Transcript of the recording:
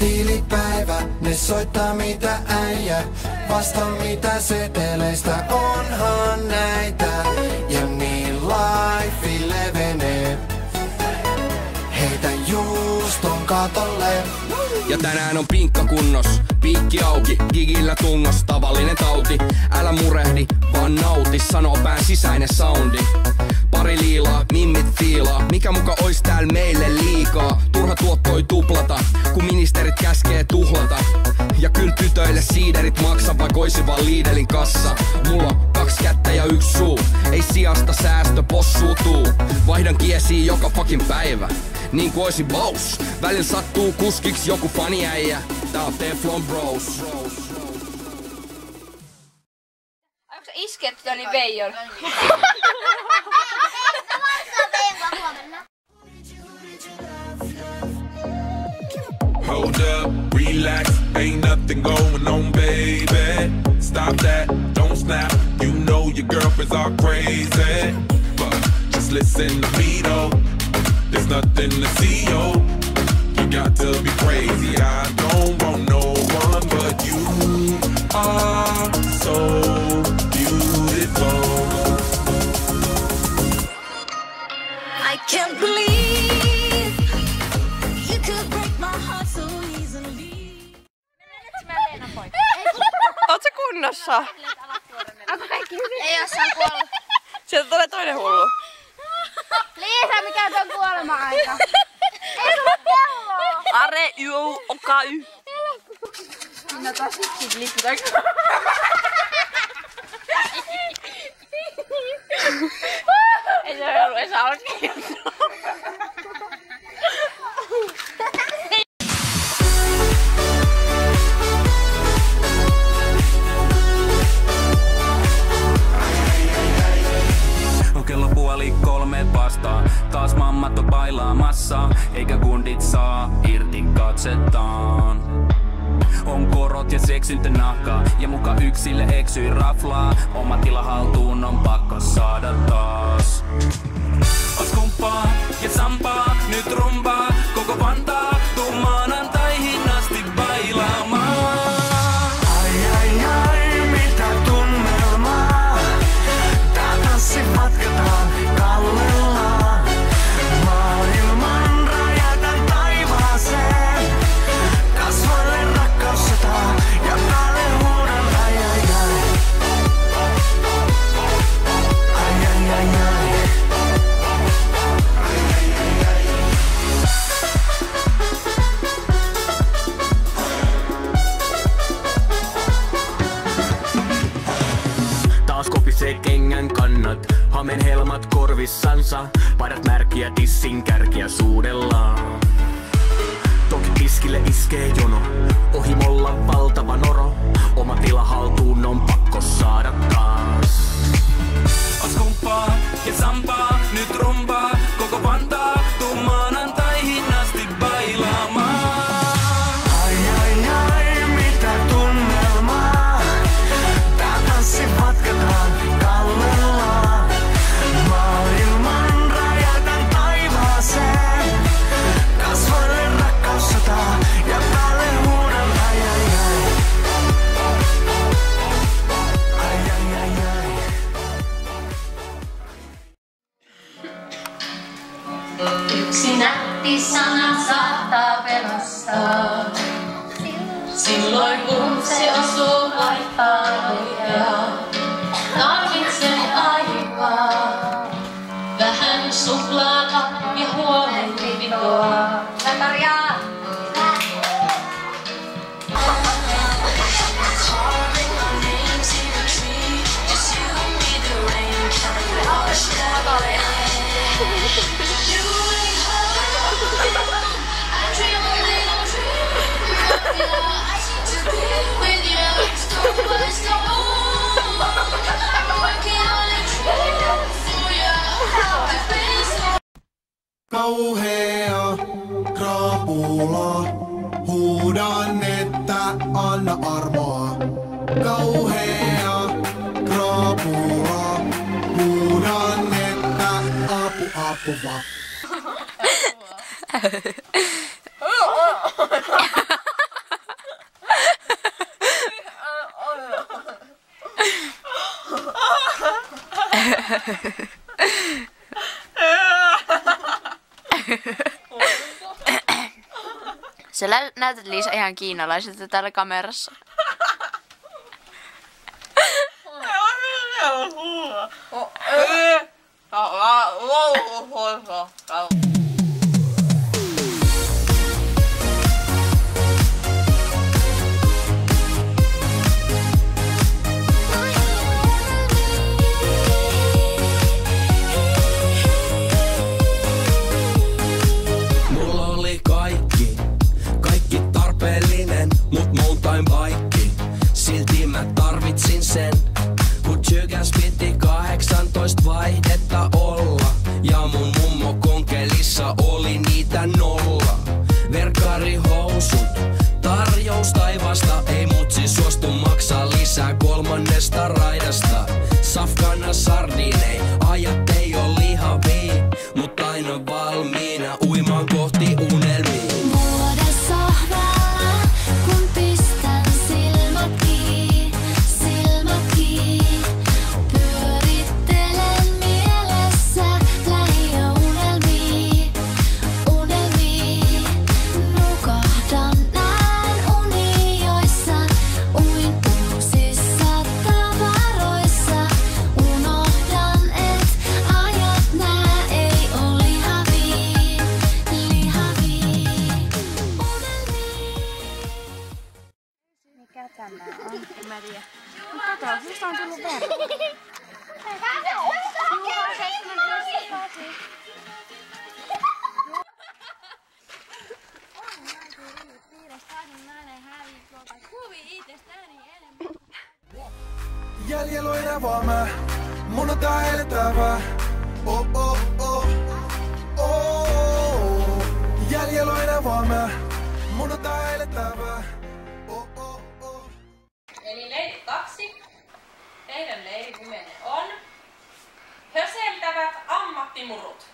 tilipäivä, ne soittaa mitä äijä. Vasta mitä seteleistä onhan näitä. Ja niin life levenee. Heitä juuston katolle. Ja tänään on pinkka kunnos, piikki auki, gigillä tungos, tavallinen tauti. Älä murehdi, vaan nauti, sanoo pään sisäinen soundi. Pari liilaa, mimmit fiilaa, mikä muka ois tääl meille liikaa. Turha tuottoi tuplata, kun ministerit käskee tuhlata. Ja kyl tytöille siiderit maksa, vaik oisi vaan Lidlin kassa. Mulla on 2 kättä ja 1 suu, ei sijasta säästö possuu tuu. Vaihdan kiesiä joka fucking päivä, niin kuin oisin boss. Välillä sattuu kuskiks joku faniäijä. Tää on Teflon Bros. Onko sä iskeet Toni Veijon? Hold up, relax, ain't nothing going on, baby. Stop that, don't snap, you know your girlfriends are crazy. But just listen to me though, there's nothing to see, yo. You got to be crazy, I don't want no one but you are so beautiful. I can't believe you could break my heart so easily. Oot sä kunnossa? Onko kaikki hyvin? Ei jossain kuollut. Sieltä tulee toinen hullu. Liisa, mikä on kuolema-aika? Ei tule kelloa! Are, you, okay. No taas sit lipputak. Ei se ollut edes alkeelta. On kello 2:30 vastaan, taas mammat on bailaamassa, eikä kundit saa irti katsettaan. On korot ja seksyntä nahkaa, ja muka yksille eksyi raflaa. Oma tila haltuun on pakko saada taas. Os kumppaa ja sampaa, nyt rumpaa, koko Vantaa, tuu maanantaihin asti bailaamaan. Ai, mitä tunnelmaa. Tää tanssi matkataan kallellaan. Maailman rajataan taivaaseen. Kasvoille rakkaustetaan ja päälle huudan ai. Taas kopisee kengän kannat, hamen helmat korvissansa, paidat märkiä tissin kärkiä suudellaan. Toki tiskille iskee jono, ohimolla valtava noro, oma tila haltuun on pakko saada taas. Os kumppaa ja sampaa, nyt rumpaa, koko Vantaa, tuu maanantaihin asti bailaamaan. Ai, mitä tunnelmaa. Tää tanssi matkataan kallellaan. Maailman rajataan taivaaseen. Kasvoille rakkaustetaan ja päälle huudan ai. Yksi nätti sana saattaa pelastaa. Silloin kun se osuu vaihtaa oikeaa. Tarvitsen aikaa. Vähän suklaata ja huolenpitoa. Natalia! Kauhea krapula, huudan että anna armoa. Kauhea krapula, huudan että apu vaan. Sä näytät Liisa ihan kiinalaiselta täällä kamerassa. Mulla oli kaikki tarpeellinen, mut mountain bike. Silti mä tarvitsin sen, kun tsykäs piti 18 vaihdetta olla. Ja mun mummo konkelissa oli niitä 0. Verkkarihousut, tarjous taivasta. Ei mutsi suostu maksaa lisää 3. raidasta. Safkana sardinei, ajat ei oo lihavii, mut aina valmiina uimaan kohti unelmia. Vuodessohvalla, kun pistän silmät kiinni, pyörittelen mielessä lähiöunelmia, nukahdan näen unioissa, uin uusissa tavaroissa, unohdan et ajat nää ei oo lihavii, Mikä tämä on? En mä tiedä. Mut kato, mistä on tullut verran? Jäljellä on elävää mä, mun on tää elättävää. Oh oh oh, oh. Jäljellä on elävää mä, mun on tää elättävää. Oh oh oh. Eli leiri 2. Teidän leirinimenne on höseltävät ammattimurut.